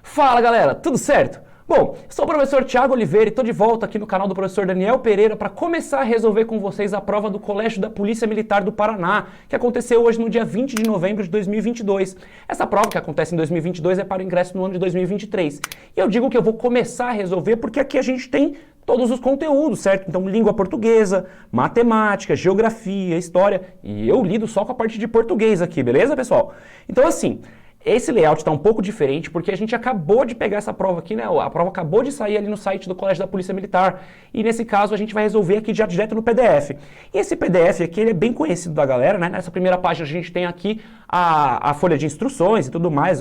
Fala galera, tudo certo? Bom, sou o professor Thiago Oliveira e estou de volta aqui no canal do professor Daniel Pereira para começar a resolver com vocês a prova do Colégio da Polícia Militar do Paraná, que aconteceu hoje no dia 20 de novembro de 2022. Essa prova que acontece em 2022 é para o ingresso no ano de 2023. E eu digo que eu vou começar a resolver porque aqui a gente tem todos os conteúdos, certo? Então, língua portuguesa, matemática, geografia, história, e eu lido só com a parte de português aqui, beleza, pessoal? Então, assim, esse layout está um pouco diferente porque a gente acabou de pegar essa prova aqui, né? A prova acabou de sair ali no site do Colégio da Polícia Militar. E nesse caso a gente vai resolver aqui já direto no PDF. E esse PDF aqui ele é bem conhecido da galera, né? Nessa primeira página a gente tem aqui a folha de instruções e tudo mais,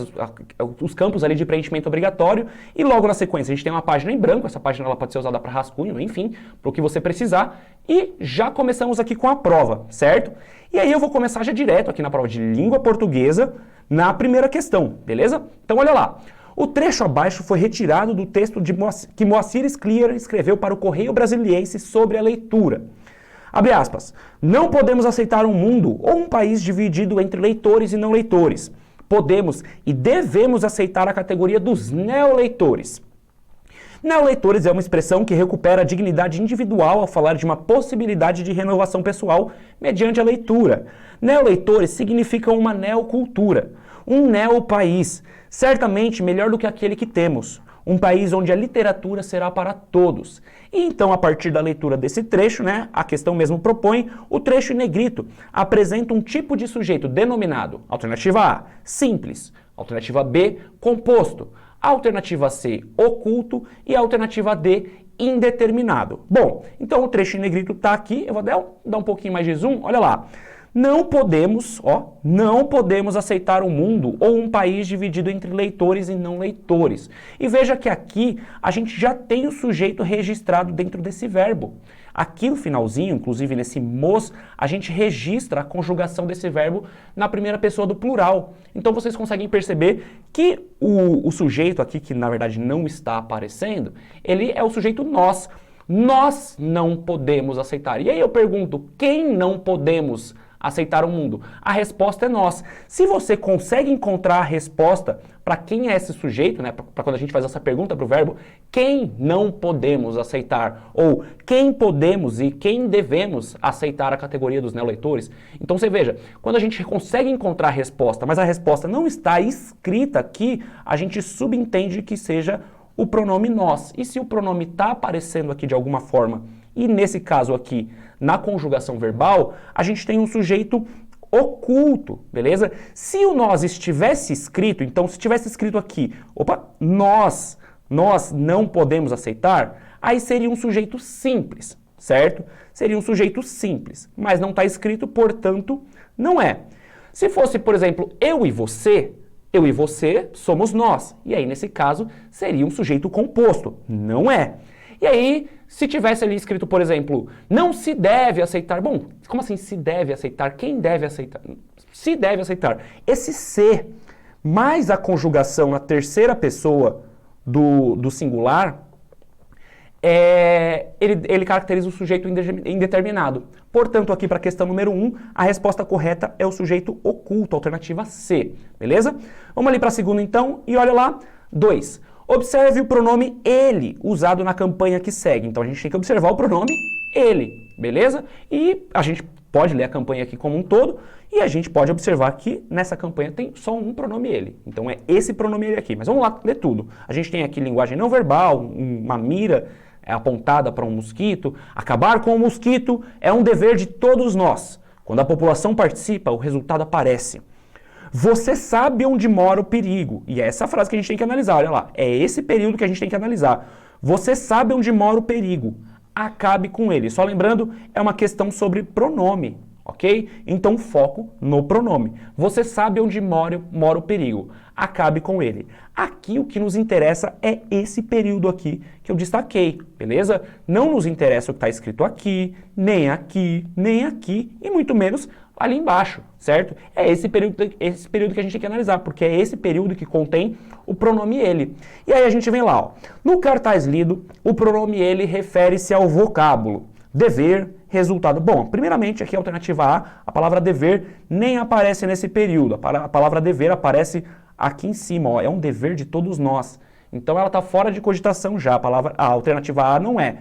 os campos ali de preenchimento obrigatório. E logo na sequência a gente tem uma página em branco. Essa página ela pode ser usada para rascunho, enfim, para o que você precisar. E já começamos aqui com a prova, certo? E aí eu vou começar já direto aqui na prova de língua portuguesa, na primeira questão, beleza? Então olha lá. O trecho abaixo foi retirado do texto que Moacir Scliar escreveu para o Correio Brasiliense sobre a leitura. Abre aspas. Não podemos aceitar um mundo ou um país dividido entre leitores e não leitores. Podemos e devemos aceitar a categoria dos neoleitores. Neoleitores é uma expressão que recupera a dignidade individual ao falar de uma possibilidade de renovação pessoal mediante a leitura. Neoleitores significam uma neocultura, um neopaís, certamente melhor do que aquele que temos, um país onde a literatura será para todos. E então, a partir da leitura desse trecho, né, a questão mesmo propõe, o trecho em negrito apresenta um tipo de sujeito denominado alternativa A, simples, alternativa B, composto, alternativa C, oculto e alternativa D, indeterminado. Bom, então o trecho em negrito está aqui, eu vou dar um pouquinho mais de zoom, olha lá. Não podemos aceitar um mundo ou um país dividido entre leitores e não leitores. E veja que aqui a gente já tem o sujeito registrado dentro desse verbo. Aqui no finalzinho, inclusive nesse mos, a gente registra a conjugação desse verbo na primeira pessoa do plural. Então vocês conseguem perceber que o sujeito aqui, que na verdade não está aparecendo, ele é o sujeito nós. Nós não podemos aceitar. E aí eu pergunto, quem não podemos aceitar o mundo? A resposta é nós. Se você consegue encontrar a resposta para quem é esse sujeito, né, para quando a gente faz essa pergunta para o verbo, quem não podemos aceitar, ou quem podemos e quem devemos aceitar a categoria dos neoleitores. Então você veja, quando a gente consegue encontrar a resposta, mas a resposta não está escrita aqui, a gente subentende que seja o pronome nós. E se o pronome está aparecendo aqui de alguma forma, e nesse caso aqui, na conjugação verbal, a gente tem um sujeito oculto, beleza? Se o nós estivesse escrito, então se tivesse escrito aqui, nós não podemos aceitar, aí seria um sujeito simples, certo? Seria um sujeito simples, mas não está escrito, portanto, não é. Se fosse, por exemplo, eu e você somos nós, e aí nesse caso seria um sujeito composto, não é. E aí, se tivesse ali escrito, por exemplo, não se deve aceitar. Bom, como assim se deve aceitar? Quem deve aceitar? Se deve aceitar. Esse se, mais a conjugação na terceira pessoa do singular, ele caracteriza o sujeito indeterminado. Portanto, aqui para a questão número 1, a resposta correta é o sujeito oculto, alternativa C. Beleza? Vamos ali para a segunda então, e olha lá, 2. Observe o pronome ele, usado na campanha que segue. Então a gente tem que observar o pronome ele, beleza? E a gente pode ler a campanha aqui como um todo, e a gente pode observar que nessa campanha tem só um pronome ele. Então é esse pronome ele aqui. Mas vamos lá ler tudo. A gente tem aqui linguagem não verbal, uma mira apontada para um mosquito. Acabar com o mosquito é um dever de todos nós. Quando a população participa, o resultado aparece. Você sabe onde mora o perigo. E é essa frase que a gente tem que analisar, olha lá. É esse período que a gente tem que analisar. Você sabe onde mora o perigo. Acabe com ele. Só lembrando, é uma questão sobre pronome, ok? Então foco no pronome. Você sabe onde mora o perigo. Acabe com ele. Aqui o que nos interessa é esse período aqui que eu destaquei, beleza? Não nos interessa o que está escrito aqui, nem aqui, nem aqui, e muito menos ali embaixo, certo? É esse período que a gente tem que analisar, porque é esse período que contém o pronome ele. E aí a gente vem lá, ó. No cartaz lido, o pronome ele refere-se ao vocábulo dever, resultado. Bom, primeiramente aqui a alternativa a palavra dever nem aparece nesse período. A palavra dever aparece aqui em cima, ó, é um dever de todos nós. Então ela está fora de cogitação já, a alternativa A não é.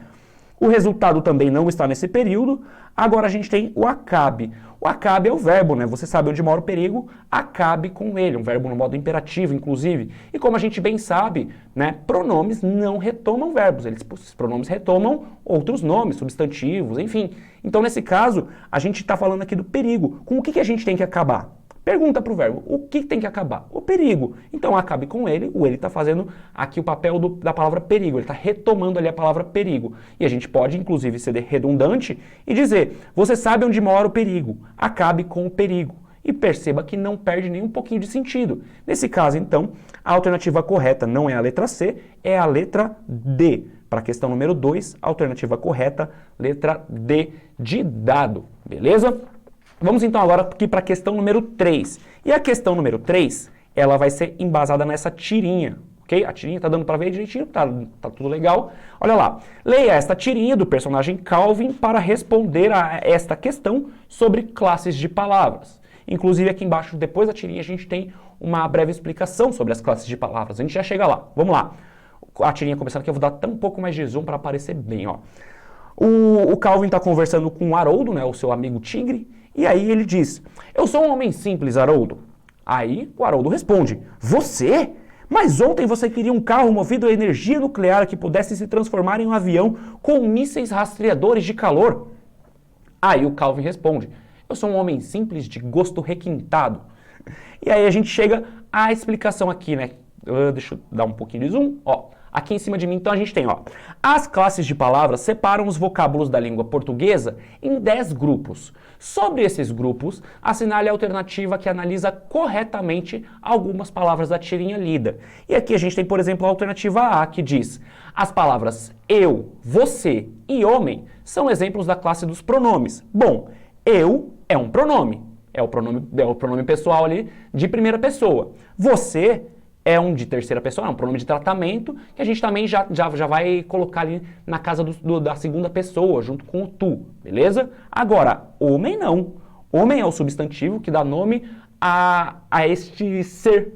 O resultado também não está nesse período. Agora a gente tem o acabe. O acabe é o verbo, né? Você sabe onde mora o perigo, acabe com ele. Um verbo no modo imperativo, inclusive. E como a gente bem sabe, né, pronomes não retomam verbos. Esses pronomes retomam outros nomes, substantivos, enfim. Então, nesse caso, a gente está falando aqui do perigo. Com o que a gente tem que acabar? Pergunta para o verbo, o que tem que acabar? O perigo. Então, acabe com ele, o ele está fazendo aqui o papel da palavra perigo, ele está retomando ali a palavra perigo. E a gente pode, inclusive, ser redundante e dizer, você sabe onde mora o perigo, acabe com o perigo. E perceba que não perde nem um pouquinho de sentido. Nesse caso, então, a alternativa correta não é a letra C, é a letra D. Para a questão número 2, a alternativa correta, letra D de dado, beleza? Vamos então agora aqui para a questão número 3. E a questão número 3, ela vai ser embasada nessa tirinha, ok? A tirinha tá dando para ver direitinho, tá tudo legal. Olha lá, leia esta tirinha do personagem Calvin para responder a esta questão sobre classes de palavras. Inclusive aqui embaixo, depois da tirinha, a gente tem uma breve explicação sobre as classes de palavras. A gente já chega lá, vamos lá. A tirinha começando aqui, eu vou dar até um pouco mais de zoom para aparecer bem, ó. O Calvin está conversando com o Haroldo, né, o seu amigo tigre, e aí ele diz, eu sou um homem simples, Haroldo. Aí o Haroldo responde, você? Mas ontem você queria um carro movido a energia nuclear que pudesse se transformar em um avião com mísseis rastreadores de calor. Aí o Calvin responde, eu sou um homem simples de gosto requintado. E aí a gente chega à explicação aqui, né? Deixa eu dar um pouquinho de zoom, ó. Aqui em cima de mim, então, a gente tem, ó, as classes de palavras separam os vocábulos da língua portuguesa em 10 grupos. Sobre esses grupos, assinale a alternativa que analisa corretamente algumas palavras da tirinha lida. E aqui a gente tem, por exemplo, a alternativa A, que diz, as palavras eu, você e homem são exemplos da classe dos pronomes. Bom, eu é um pronome, é o pronome pessoal ali de primeira pessoa. Você é um de terceira pessoa, é um pronome de tratamento, que a gente também já vai colocar ali na casa da segunda pessoa, junto com o tu, beleza? Agora, homem não. Homem é o substantivo que dá nome a este ser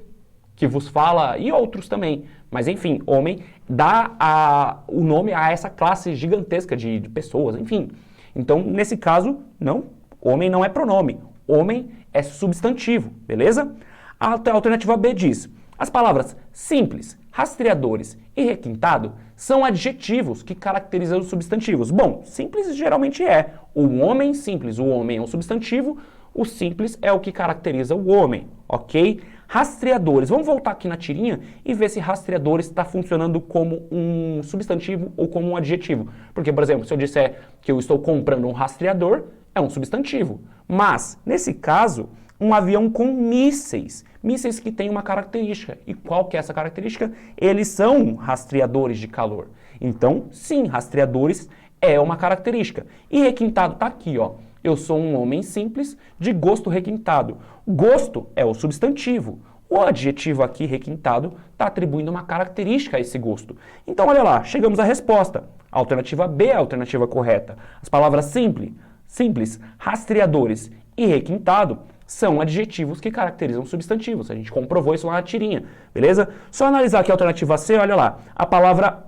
que vos fala, e outros também. Mas enfim, homem dá o nome a essa classe gigantesca de pessoas, enfim. Então, nesse caso, não, homem não é pronome. Homem é substantivo, beleza? A alternativa B diz, as palavras simples, rastreadores e requintado são adjetivos que caracterizam os substantivos. Bom, simples geralmente é o homem simples. O homem é um substantivo, o simples é o que caracteriza o homem, ok? Rastreadores. Vamos voltar aqui na tirinha e ver se rastreadores está funcionando como um substantivo ou como um adjetivo. Porque, por exemplo, se eu disser que eu estou comprando um rastreador, é um substantivo. Mas, nesse caso, um avião com mísseis. Mísseis que têm uma característica. E qual que é essa característica? Eles são rastreadores de calor. Então, sim, rastreadores é uma característica. E requintado está aqui, ó. Eu sou um homem simples de gosto requintado. Gosto é o substantivo. O adjetivo aqui, requintado, está atribuindo uma característica a esse gosto. Então, olha lá, chegamos à resposta. A alternativa B é a alternativa correta. As palavras simples, rastreadores e requintado são adjetivos que caracterizam substantivos. A gente comprovou isso lá na tirinha, beleza? Só analisar aqui a alternativa C, olha lá. A palavra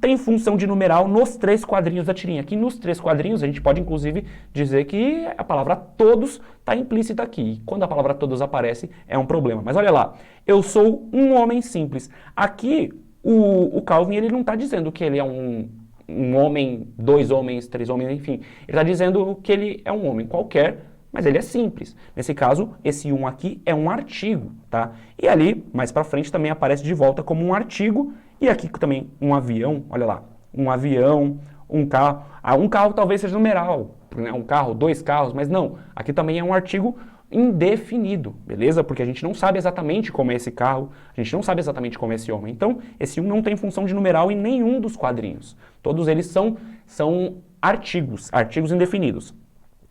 tem função de numeral nos 3 quadrinhos da tirinha. Aqui nos 3 quadrinhos a gente pode inclusive dizer que a palavra todos está implícita aqui. E quando a palavra todos aparece é um problema. Mas olha lá, eu sou um homem simples. Aqui o Calvin ele não está dizendo que ele é um homem, 2 homens, 3 homens, enfim. Ele está dizendo que ele é um homem qualquer, mas ele é simples. Nesse caso, esse aqui é um artigo, tá? E ali, mais pra frente, também aparece de volta como um artigo. E aqui também um avião, olha lá. Um avião, um carro. Um carro talvez seja numeral, né? Um carro, 2 carros, mas não. Aqui também é um artigo indefinido, beleza? Porque a gente não sabe exatamente como é esse carro, a gente não sabe exatamente como é esse homem. Então, esse não tem função de numeral em nenhum dos quadrinhos. Todos eles são artigos indefinidos.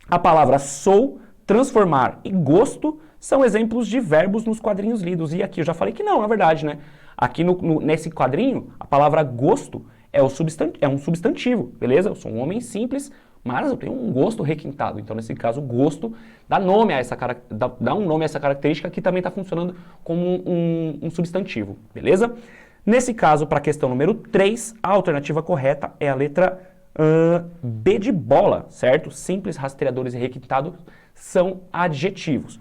A palavra sou, transformar e gosto são exemplos de verbos nos quadrinhos lidos. E aqui eu já falei que não, na verdade, né? Aqui nesse quadrinho, a palavra gosto é um substantivo, beleza? Eu sou um homem simples mas eu tenho um gosto requintado. Então, nesse caso, o gosto dá um nome a essa característica que também está funcionando como um substantivo, beleza? Nesse caso, para a questão número 3, a alternativa correta é a letra B de bola, certo? Simples, rastreadores e requintados são adjetivos.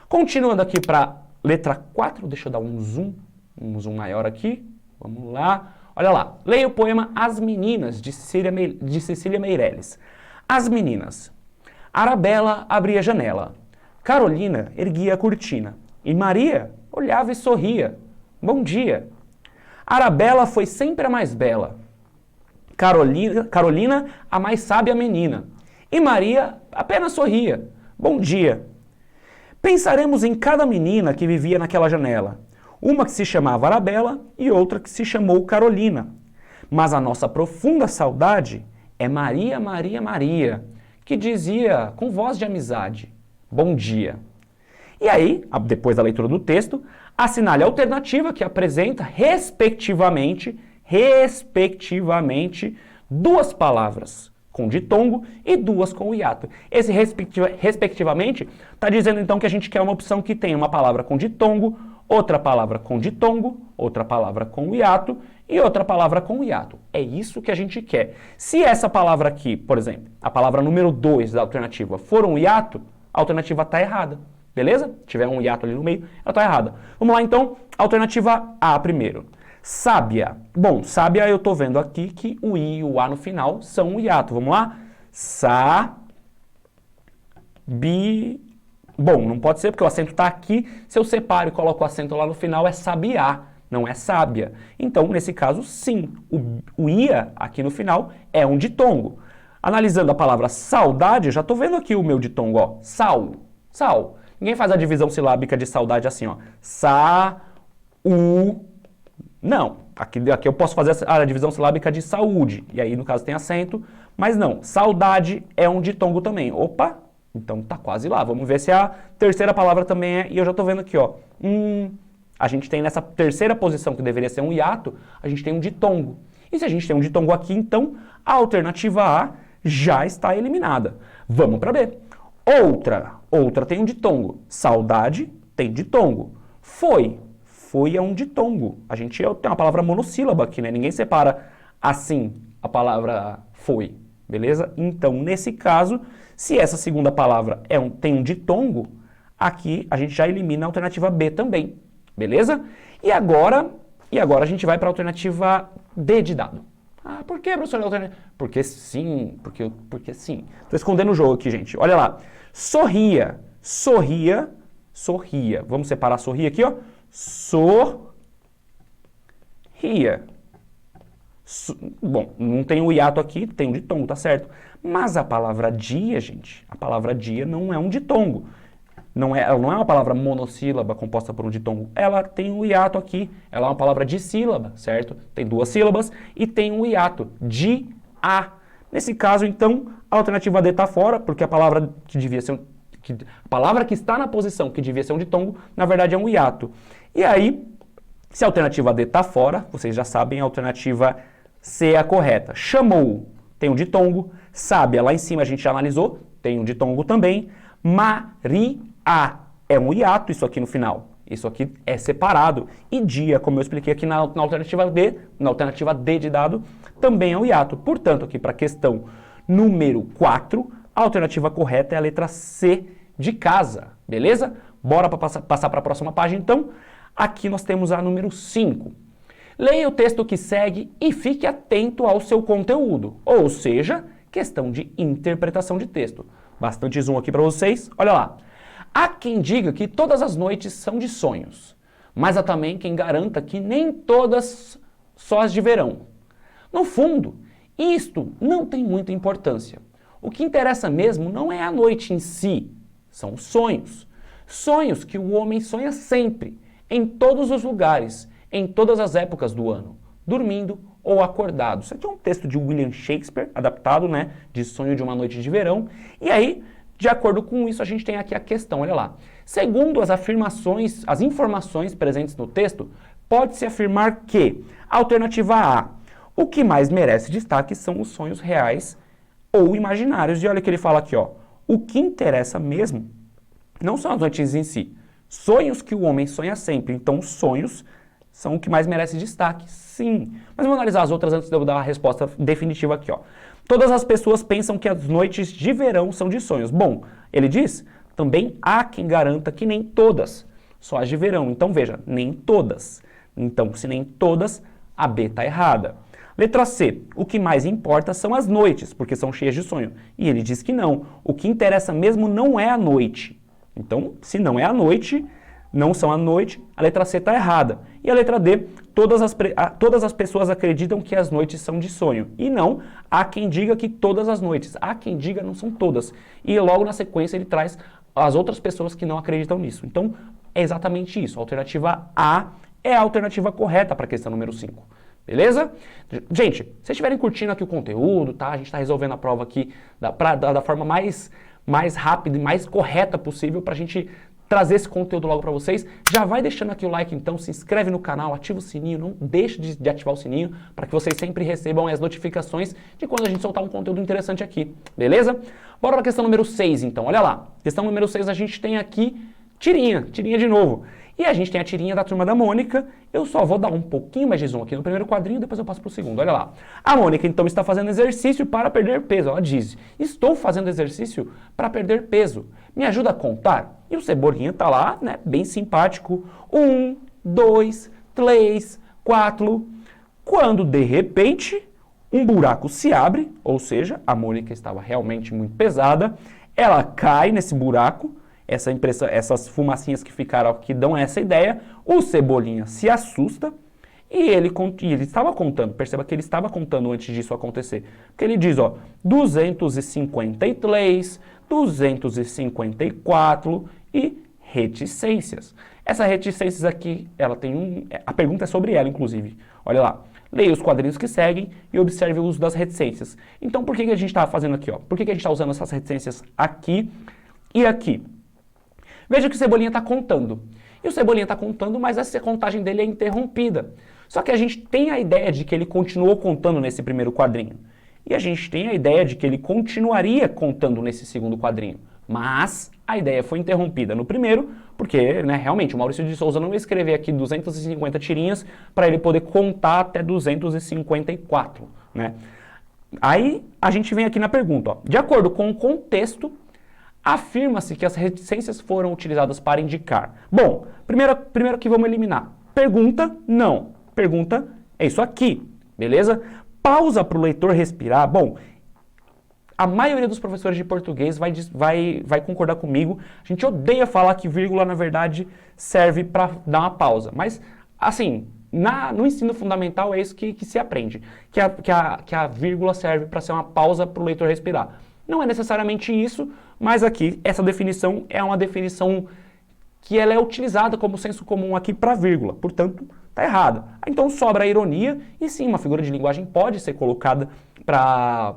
Continuando aqui para a letra 4, deixa eu dar um zoom maior aqui, vamos lá. Olha lá, leia o poema As Meninas, de Cecília Meirelles. As meninas. Arabella abria a janela. Carolina erguia a cortina. E Maria olhava e sorria. Bom dia. Arabella foi sempre a mais bela. Carolina a mais sábia menina. E Maria apenas sorria. Bom dia. Pensaremos em cada menina que vivia naquela janela. Uma que se chamava Arabella e outra que se chamou Carolina. Mas a nossa profunda saudade é Maria, Maria, Maria, que dizia com voz de amizade, bom dia. E aí, depois da leitura do texto, assinale a alternativa que apresenta, respectivamente, duas palavras com ditongo e duas com hiato. Esse respectivamente está dizendo então que a gente quer uma opção que tenha uma palavra com ditongo, outra palavra com ditongo, outra palavra com hiato e outra palavra com hiato. É isso que a gente quer. Se essa palavra aqui, por exemplo, a palavra número 2 da alternativa for um hiato, a alternativa está errada. Beleza? Se tiver um hiato ali no meio, ela está errada. Vamos lá então, alternativa A primeiro. Sábia. Bom, sábia eu estou vendo aqui que o I e o A no final são um hiato. Vamos lá? Bom, não pode ser porque o acento está aqui. Se eu separo e coloco o acento lá no final, é sabiá, não é sábia. Então, nesse caso, sim, o ia aqui no final é um ditongo. Analisando a palavra saudade, já estou vendo aqui o meu ditongo, ó. Sal. Ninguém faz a divisão silábica de saudade assim, ó. Não, aqui eu posso fazer a divisão silábica de saúde, e aí no caso tem acento, mas não, saudade é um ditongo também. Opa, então tá quase lá, vamos ver se a terceira palavra também é, e eu já tô vendo aqui, ó, a gente tem nessa terceira posição, que deveria ser um hiato, a gente tem um ditongo. E se a gente tem um ditongo aqui, então a alternativa A já está eliminada. Vamos para B. Outra tem um ditongo, saudade tem ditongo, foi é um ditongo. A gente tem uma palavra monossílaba aqui, né? Ninguém separa assim a palavra foi, beleza? Então, nesse caso, se essa segunda palavra tem um ditongo, aqui a gente já elimina a alternativa B também, beleza? E agora a gente vai para a alternativa D de dado. Ah, por que, professor? Porque sim, porque sim. Estou escondendo o jogo aqui, gente. Olha lá. Sorria. Vamos separar sorria aqui, ó. Sorria. Bom, não tem o hiato aqui, tem um ditongo, tá certo. Mas a palavra dia, gente, a palavra dia não é um ditongo. Ela não é uma palavra monossílaba composta por um ditongo. Ela tem um hiato aqui. Ela é uma palavra dissílaba, certo? Tem duas sílabas e tem um hiato. Dia. Nesse caso, então, a alternativa D está fora, porque a palavra a palavra que está na posição que devia ser um ditongo, na verdade é um hiato. E aí, se a alternativa D está fora, vocês já sabem, a alternativa C é a correta. Chamou, tem um ditongo. Sábia, lá em cima a gente já analisou, tem um ditongo também. Maria é um hiato, isso aqui no final. Isso aqui é separado. E dia, como eu expliquei aqui na alternativa D de dado, também é um hiato. Portanto, aqui para a questão número 4, a alternativa correta é a letra C de casa, beleza? Bora passar para a próxima página, então. Aqui nós temos a número 5. Leia o texto que segue e fique atento ao seu conteúdo, ou seja, questão de interpretação de texto. Bastante zoom aqui para vocês, olha lá. Há quem diga que todas as noites são de sonhos, mas há também quem garanta que nem todas só as de verão. No fundo, isto não tem muita importância. O que interessa mesmo não é a noite em si, são os sonhos. Sonhos que o homem sonha sempre, em todos os lugares, em todas as épocas do ano, dormindo ou acordado. Isso aqui é um texto de William Shakespeare, adaptado, né, de Sonho de uma Noite de Verão. E aí, de acordo com isso, a gente tem aqui a questão, olha lá. Segundo as informações presentes no texto, pode-se afirmar que, alternativa A, o que mais merece destaque são os sonhos reais ou imaginários. E olha o que ele fala aqui, ó. O que interessa mesmo não são as noites em si. Sonhos que o homem sonha sempre. Então, os sonhos são o que mais merece destaque, sim. Mas vamos analisar as outras antes de eu dar a resposta definitiva aqui, ó. Todas as pessoas pensam que as noites de verão são de sonhos. Bom, ele diz, também há quem garanta que nem todas, só as de verão. Então, veja, nem todas. Então, se nem todas, a B está errada. Letra C, o que mais importa são as noites, porque são cheias de sonho. E ele diz que não, o que interessa mesmo não é a noite. Então, se não é a noite, não são a noite, a letra C está errada. E a letra D, todas as pessoas acreditam que as noites são de sonho. E não, há quem diga que todas as noites. Há quem diga não são todas. E logo na sequência ele traz as outras pessoas que não acreditam nisso. Então, é exatamente isso. A alternativa A é a alternativa correta para a questão número 5. Beleza? Gente, se vocês estiverem curtindo aqui o conteúdo, tá? A gente está resolvendo a prova aqui da forma mais rápida e mais correta possível para a gente trazer esse conteúdo logo para vocês. Já vai deixando aqui o like então, se inscreve no canal, ativa o sininho, não deixe de ativar o sininho para que vocês sempre recebam as notificações de quando a gente soltar um conteúdo interessante aqui, beleza? Bora para a questão número 6 então, olha lá. Questão número 6 a gente tem aqui tirinha de novo. E a gente tem a tirinha da Turma da Mônica. Eu só vou dar um pouquinho mais de zoom aqui no primeiro quadrinho, depois eu passo para o segundo. Olha lá. A Mônica, então, está fazendo exercício para perder peso. Ela diz, estou fazendo exercício para perder peso. Me ajuda a contar? E o Cebolinha está lá, né, bem simpático. 1, 2, 3, 4. Quando, de repente, um buraco se abre, ou seja, a Mônica estava realmente muito pesada. Ela cai nesse buraco. Essas fumacinhas que ficaram aqui dão essa ideia. O Cebolinha se assusta e ele estava contando. Perceba que ele estava contando antes disso acontecer. Porque ele diz, ó, 253, 254 e reticências. Essas reticências aqui, ela tem a pergunta é sobre ela, inclusive. Olha lá. Leia os quadrinhos que seguem e observe o uso das reticências. Então, por que a gente está fazendo aqui, ó? Por que a gente está usando essas reticências aqui e aqui? Veja que o Cebolinha está contando. E o Cebolinha está contando, mas essa contagem dele é interrompida. Só que a gente tem a ideia de que ele continuou contando nesse primeiro quadrinho. E a gente tem a ideia de que ele continuaria contando nesse segundo quadrinho. Mas a ideia foi interrompida no primeiro, porque, né, realmente, o Maurício de Souza não ia escrever aqui 250 tirinhas para ele poder contar até 254, né? Aí a gente vem aqui na pergunta, ó. De acordo com o contexto, afirma-se que as reticências foram utilizadas para indicar. Bom, primeiro que vamos eliminar. Pergunta, não. Pergunta é isso aqui, beleza? Pausa para o leitor respirar. Bom, a maioria dos professores de português vai concordar comigo. A gente odeia falar que vírgula, na verdade, serve para dar uma pausa. Mas, assim, no ensino fundamental é isso que se aprende. Que a vírgula serve para ser uma pausa para o leitor respirar. Não é necessariamente isso, mas aqui essa definição é uma definição que ela é utilizada como senso comum aqui para vírgula, portanto, está errada. Então sobra a ironia e sim, uma figura de linguagem pode ser colocada a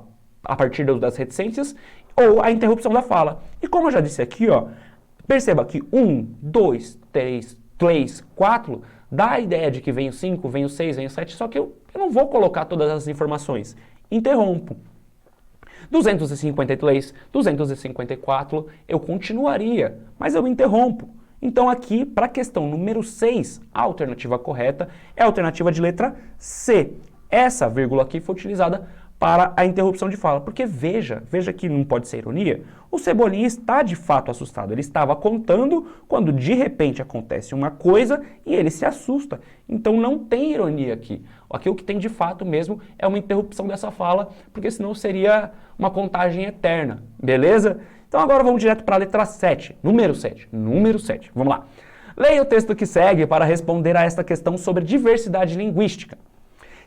partir das reticências ou a interrupção da fala. E como eu já disse aqui, ó, perceba que 1, 2, 3, 4 dá a ideia de que vem o 5, vem o 6, vem o 7, só que eu não vou colocar todas as informações. Interrompo. 253, 254, eu continuaria, mas eu interrompo. Então aqui, para a questão número 6, a alternativa correta é a alternativa de letra C. Essa vírgula aqui foi utilizada para a interrupção de fala, porque veja que não pode ser ironia, o Cebolinha está de fato assustado, ele estava contando quando de repente acontece uma coisa e ele se assusta, então não tem ironia aqui. Aqui o que tem de fato mesmo é uma interrupção dessa fala, porque senão seria uma contagem eterna, beleza? Então agora vamos direto para a letra 7, número 7, vamos lá. Leia o texto que segue para responder a esta questão sobre diversidade linguística.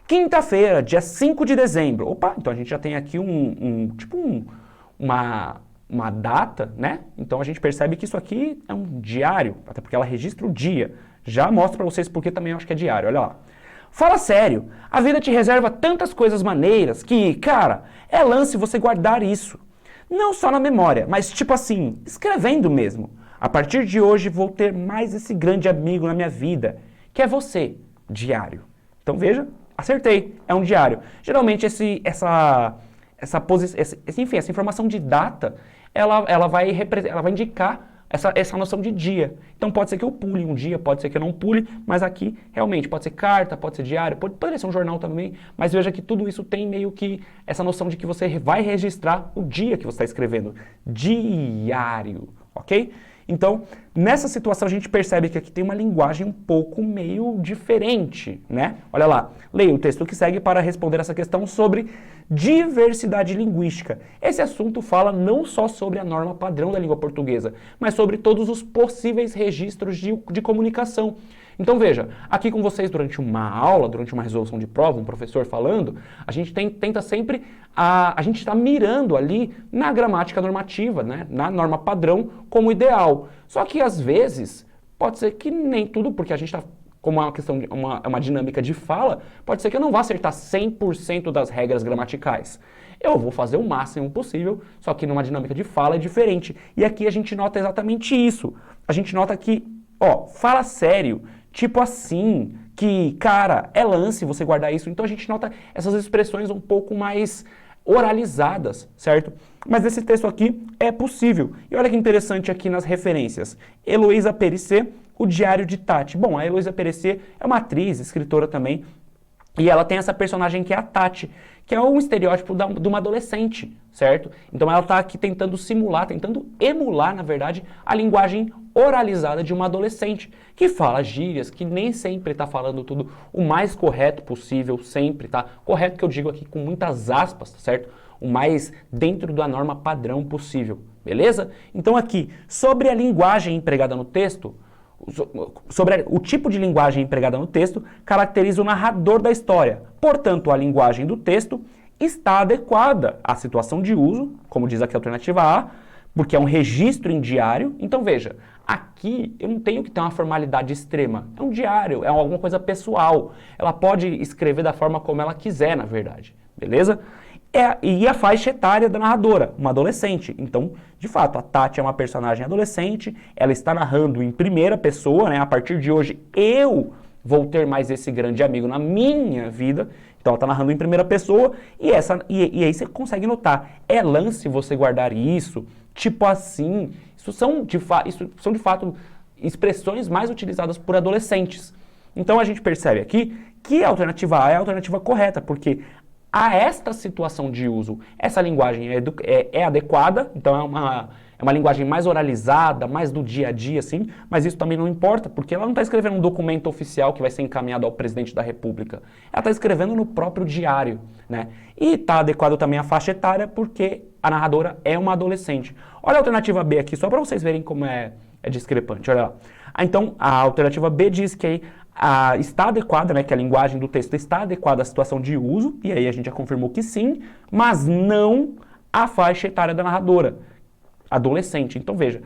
Quinta-feira, dia 5 de dezembro. Opa, então a gente já tem aqui uma data, né? Então a gente percebe que isso aqui é um diário, até porque ela registra o dia. Já mostro para vocês porque também eu acho que é diário, olha lá. Fala sério, a vida te reserva tantas coisas maneiras que, cara, é lance você guardar isso. Não só na memória, mas tipo assim, escrevendo mesmo. A partir de hoje vou ter mais esse grande amigo na minha vida, que é você, diário. Então veja, acertei, é um diário. Geralmente enfim, essa informação de data, ela vai indicar essa noção de dia. Então pode ser que eu pule um dia, pode ser que eu não pule, mas aqui realmente pode ser carta, pode ser diário, poderia ser um jornal também, mas veja que tudo isso tem meio que essa noção de que você vai registrar o dia que você está escrevendo. Diário, ok? Então, nessa situação a gente percebe que aqui tem uma linguagem um pouco meio diferente, né? Olha lá, leia o texto que segue para responder essa questão sobre diversidade linguística. Esse assunto fala não só sobre a norma padrão da língua portuguesa, mas sobre todos os possíveis registros de comunicação. Então veja, aqui com vocês durante uma aula, durante uma resolução de prova, um professor falando, a gente tenta sempre, a gente está mirando ali na gramática normativa, né, na norma padrão como ideal. Só que às vezes, pode ser que nem tudo, porque a gente está, como é uma questão, uma dinâmica de fala, pode ser que eu não vá acertar 100% das regras gramaticais. Eu vou fazer o máximo possível, só que numa dinâmica de fala é diferente. E aqui a gente nota exatamente isso. A gente nota que, ó, fala sério, tipo assim, que, cara, é lance você guardar isso. Então a gente nota essas expressões um pouco mais oralizadas, certo? Mas nesse texto aqui é possível. E olha que interessante aqui nas referências. Heloísa Périssé, O Diário de Tati. Bom, a Heloísa Périssé é uma atriz, escritora também, e ela tem essa personagem que é a Tati, que é um estereótipo de uma adolescente, certo? Então ela está aqui tentando simular, tentando emular, na verdade, a linguagem oralizada de uma adolescente, que fala gírias, que nem sempre está falando tudo o mais correto possível, sempre, tá? Correto que eu digo aqui com muitas aspas, certo? O mais dentro da norma padrão possível, beleza? Então aqui, sobre a linguagem empregada no texto, sobre o tipo de linguagem empregada no texto, caracteriza o narrador da história. Portanto, a linguagem do texto está adequada à situação de uso, como diz aqui a alternativa A, porque é um registro em diário. Então veja, aqui eu não tenho que ter uma formalidade extrema. É um diário, é alguma coisa pessoal. Ela pode escrever da forma como ela quiser, na verdade. Beleza? E a faixa etária da narradora, uma adolescente. Então, de fato, a Tati é uma personagem adolescente, ela está narrando em primeira pessoa, né? A partir de hoje, eu vou ter mais esse grande amigo na minha vida. Então, ela está narrando em primeira pessoa e aí você consegue notar. É lance você guardar isso, tipo assim. Isso são de fato expressões mais utilizadas por adolescentes. Então, a gente percebe aqui que a alternativa A é a alternativa correta, porque a esta situação de uso, essa linguagem é adequada, então é uma linguagem mais oralizada, mais do dia a dia, assim, mas isso também não importa, porque ela não está escrevendo um documento oficial que vai ser encaminhado ao presidente da República. Ela está escrevendo no próprio diário, né? E está adequado também à faixa etária, porque a narradora é uma adolescente. Olha a alternativa B aqui, só para vocês verem como é discrepante, olha lá. Então, a alternativa B diz que está adequada, né, que a linguagem do texto está adequada à situação de uso, e aí a gente já confirmou que sim, mas não à faixa etária da narradora, adolescente. Então veja,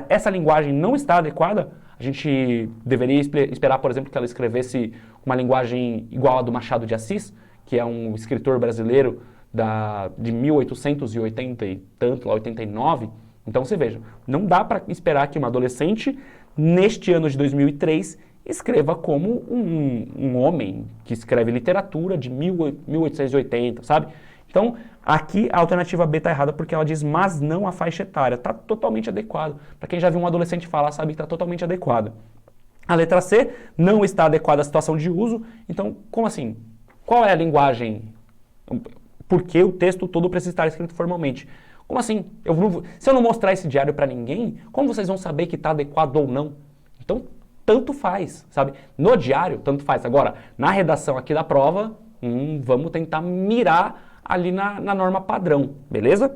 essa linguagem não está adequada, a gente deveria esperar, por exemplo, que ela escrevesse uma linguagem igual a do Machado de Assis, que é um escritor brasileiro de 1880 e tanto, lá 89. Então você veja, não dá para esperar que uma adolescente, neste ano de 2003, escreva como um homem que escreve literatura de 1880, sabe? Então, aqui a alternativa B está errada porque ela diz, mas não a faixa etária. Está totalmente adequado. Para quem já viu um adolescente falar, sabe que está totalmente adequado. A letra C não está adequada à situação de uso. Então, como assim? Qual é a linguagem? Por que o texto todo precisa estar escrito formalmente? Como assim? Se eu não mostrar esse diário para ninguém, como vocês vão saber que está adequado ou não? Então, tanto faz, sabe? No diário, tanto faz. Agora, na redação aqui da prova, vamos tentar mirar ali na norma padrão, beleza?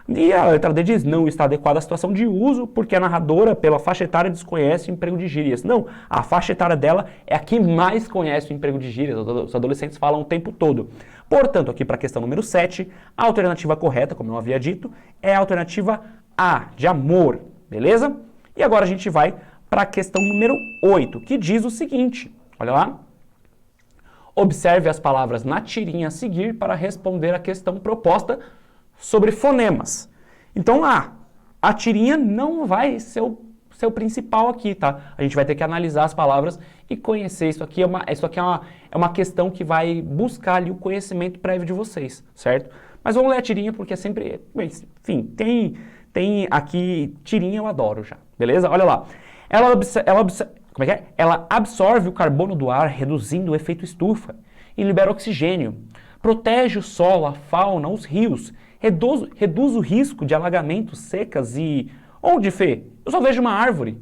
E a letra D diz, não está adequada à situação de uso, porque a narradora, pela faixa etária, desconhece o emprego de gírias. Não, a faixa etária dela é a que mais conhece o emprego de gírias, os adolescentes falam o tempo todo. Portanto, aqui para a questão número 7, a alternativa correta, como eu havia dito, é a alternativa A, de amor, beleza? E agora a gente vai para a questão número 8, que diz o seguinte, olha lá. Observe as palavras na tirinha a seguir para responder a questão proposta sobre fonemas. Então, a tirinha não vai ser o principal aqui, tá? A gente vai ter que analisar as palavras e conhecer. Isso aqui é uma questão que vai buscar ali o conhecimento prévio de vocês, certo? Mas vamos ler a tirinha porque é sempre... Enfim, tem aqui... Tirinha eu adoro já, beleza? Olha lá. Ela absorve o carbono do ar, reduzindo o efeito estufa e libera oxigênio. Protege o solo, a fauna, os rios. Reduz o risco de alagamentos, secas e... Onde, Fê? Eu só vejo uma árvore.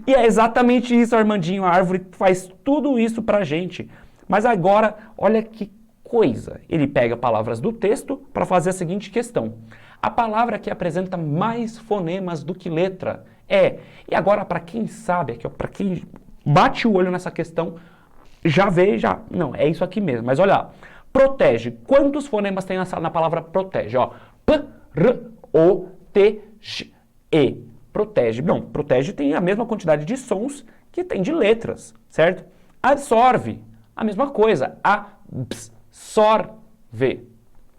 E é exatamente isso, Armandinho. A árvore faz tudo isso pra gente. Mas agora, olha que coisa. Ele pega palavras do texto para fazer a seguinte questão. A palavra que apresenta mais fonemas do que letra é... E agora, para quem sabe, aqui, para quem bate o olho nessa questão, já vê, já... Não, é isso aqui mesmo. Mas olha lá. Protege. Quantos fonemas tem na palavra protege? Ó, P, R, O, T, G, E. Protege. Não, protege tem a mesma quantidade de sons que tem de letras, certo? Absorve. A mesma coisa. Absorve.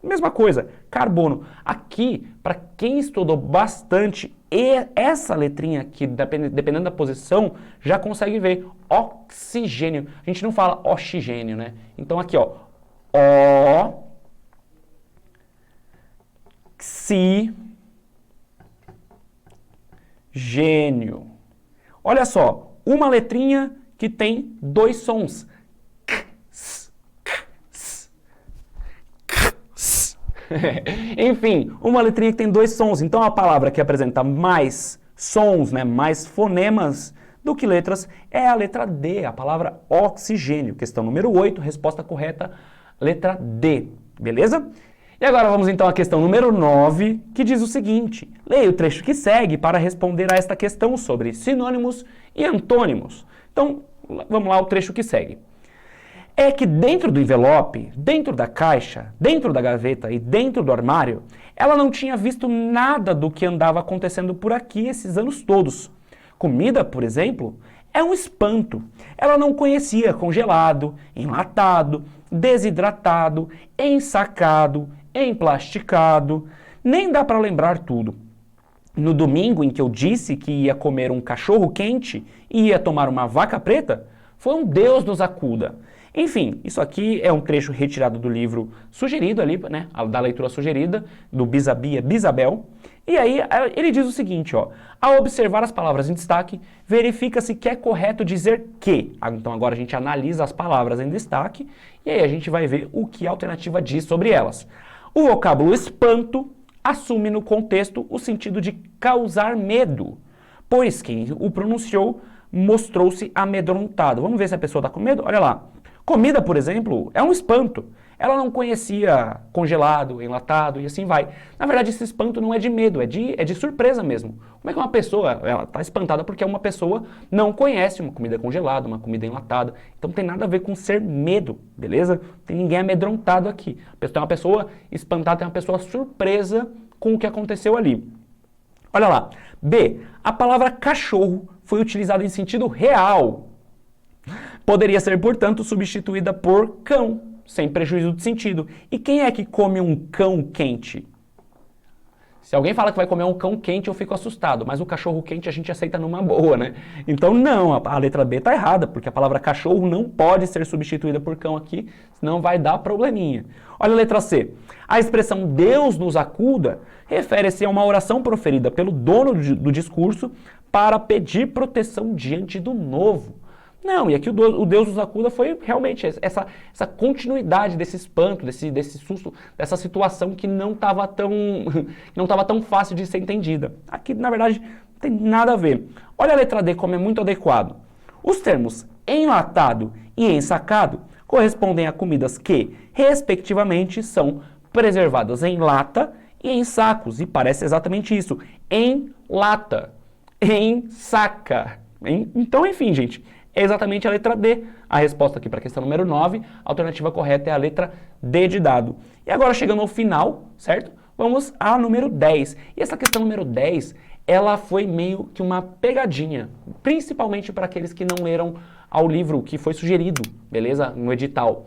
Mesma coisa. Carbono. Aqui, para quem estudou bastante, essa letrinha aqui, dependendo da posição, já consegue ver. Oxigênio. A gente não fala oxigênio, né? Então aqui, ó. Oxigênio. Olha só, uma letrinha que tem dois sons. Enfim, uma letrinha que tem dois sons. Então a palavra que apresenta mais sons, né, mais fonemas do que letras é a letra D, a palavra oxigênio. Questão número 8, resposta correta, letra D, beleza? E agora vamos então à questão número 9, que diz o seguinte. Leia o trecho que segue para responder a esta questão sobre sinônimos e antônimos. Então, vamos lá ao trecho que segue. É que dentro do envelope, dentro da caixa, dentro da gaveta e dentro do armário, ela não tinha visto nada do que andava acontecendo por aqui esses anos todos. Comida, por exemplo, é um espanto. Ela não conhecia congelado, enlatado, desidratado, ensacado, emplasticado. Nem dá para lembrar tudo. No domingo em que eu disse que ia comer um cachorro quente e ia tomar uma vaca preta, foi um Deus nos acuda. Enfim, isso aqui é um trecho retirado do livro sugerido ali, né, da leitura sugerida, do Bisabia Bisabel. E aí ele diz o seguinte, ó, ao observar as palavras em destaque, verifica-se que é correto dizer que. Então agora a gente analisa as palavras em destaque e aí a gente vai ver o que a alternativa diz sobre elas. O vocábulo espanto assume no contexto o sentido de causar medo, pois quem o pronunciou mostrou-se amedrontado. Vamos ver se a pessoa está com medo? Olha lá. Comida, por exemplo, é um espanto. Ela não conhecia congelado, enlatado e assim vai. Na verdade, esse espanto não é de medo, é de surpresa mesmo. Como é que uma pessoa, ela está espantada porque uma pessoa não conhece uma comida congelada, uma comida enlatada. Então não tem nada a ver com ser medo, beleza? Não tem ninguém amedrontado aqui. É uma pessoa espantada, é uma pessoa surpresa com o que aconteceu ali. Olha lá. B. A palavra cachorro foi utilizada em sentido real. Poderia ser, portanto, substituída por cão, sem prejuízo de sentido. E quem é que come um cão quente? Se alguém fala que vai comer um cão quente, eu fico assustado, mas o cachorro quente a gente aceita numa boa, né? Então não, a letra B está errada, porque a palavra cachorro não pode ser substituída por cão aqui, senão vai dar probleminha. Olha a letra C. A expressão Deus nos acuda refere-se a uma oração proferida pelo dono do discurso para pedir proteção diante do novo. Não, e aqui o Deus nos acuda foi realmente essa continuidade desse espanto, desse susto, dessa situação que não estava tão fácil de ser entendida. Aqui, na verdade, não tem nada a ver. Olha a letra D como é muito adequado. Os termos enlatado e ensacado correspondem a comidas que, respectivamente, são preservadas em lata e em sacos. E parece exatamente isso. Em lata, em saca. Então, enfim, gente... É exatamente a letra D. A resposta aqui para a questão número 9, a alternativa correta é a letra D de dado. E agora, chegando ao final, certo? Vamos à número 10. E essa questão número 10, ela foi meio que uma pegadinha, principalmente para aqueles que não leram ao livro que foi sugerido, beleza? No edital.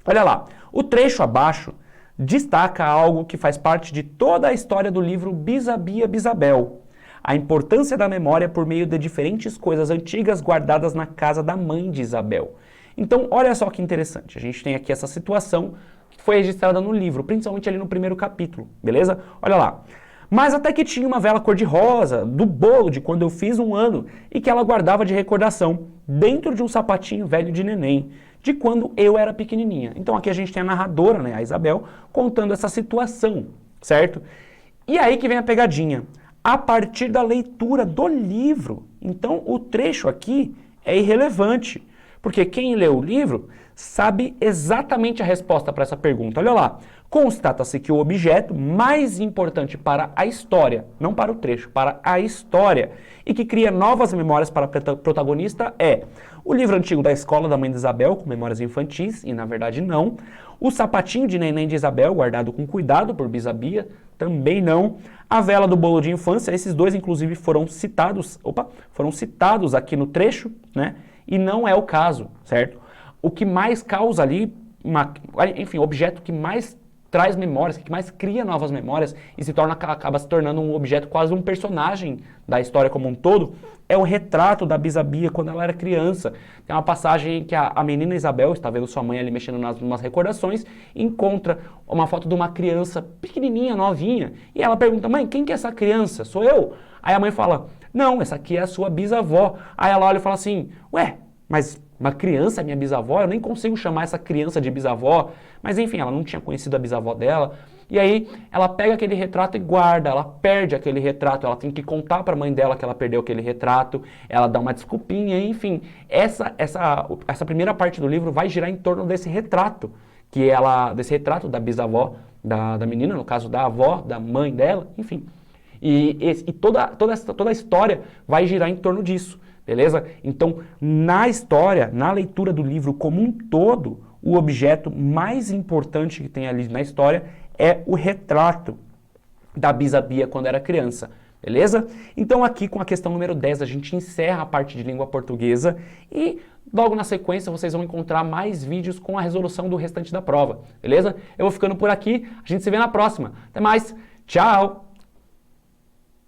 Olha lá, o trecho abaixo destaca algo que faz parte de toda a história do livro Bisabia Bisabel. A importância da memória por meio de diferentes coisas antigas guardadas na casa da mãe de Isabel. Então, olha só que interessante, a gente tem aqui essa situação que foi registrada no livro, principalmente ali no primeiro capítulo, beleza? Olha lá. Mas até que tinha uma vela cor-de-rosa do bolo de quando eu fiz 1 ano e que ela guardava de recordação dentro de um sapatinho velho de neném, de quando eu era pequenininha. Então aqui a gente tem a narradora, né, a Isabel, contando essa situação, certo? E aí que vem a pegadinha. A partir da leitura do livro, então o trecho aqui é irrelevante, porque quem lê o livro sabe exatamente a resposta para essa pergunta. Olha lá. Constata-se que o objeto mais importante para a história, não para o trecho, para a história, e que cria novas memórias para a protagonista é o livro antigo da escola da mãe de Isabel, com memórias infantis, e na verdade não, o sapatinho de neném de Isabel, guardado com cuidado por Bisabia, também não, a vela do bolo de infância, esses dois inclusive foram citados aqui no trecho, né, e não é o caso, certo? O que mais causa ali, enfim, o objeto que mais traz memórias, que mais cria novas memórias e acaba se tornando um objeto, quase um personagem da história como um todo, é o retrato da Bisabia quando ela era criança. Tem uma passagem que a menina Isabel está vendo sua mãe ali mexendo nas umas recordações e encontra uma foto de uma criança pequenininha, novinha, e ela pergunta, mãe, quem que é essa criança? Sou eu? Aí a mãe fala, não, essa aqui é a sua bisavó. Aí ela olha e fala assim, ué, mas uma criança é minha bisavó? Eu nem consigo chamar essa criança de bisavó. Mas enfim, ela não tinha conhecido a bisavó dela. E aí ela pega aquele retrato e guarda, ela perde aquele retrato, ela tem que contar para a mãe dela que ela perdeu aquele retrato, ela dá uma desculpinha, enfim. Essa primeira parte do livro vai girar em torno desse retrato, desse retrato da bisavó da menina, no caso da avó, da mãe dela, enfim. E toda a história vai girar em torno disso. Beleza? Então, na história, na leitura do livro como um todo, o objeto mais importante que tem ali na história é o retrato da Bisabia quando era criança. Beleza? Então aqui com a questão número 10 a gente encerra a parte de língua portuguesa e logo na sequência vocês vão encontrar mais vídeos com a resolução do restante da prova. Beleza? Eu vou ficando por aqui, a gente se vê na próxima. Até mais, tchau!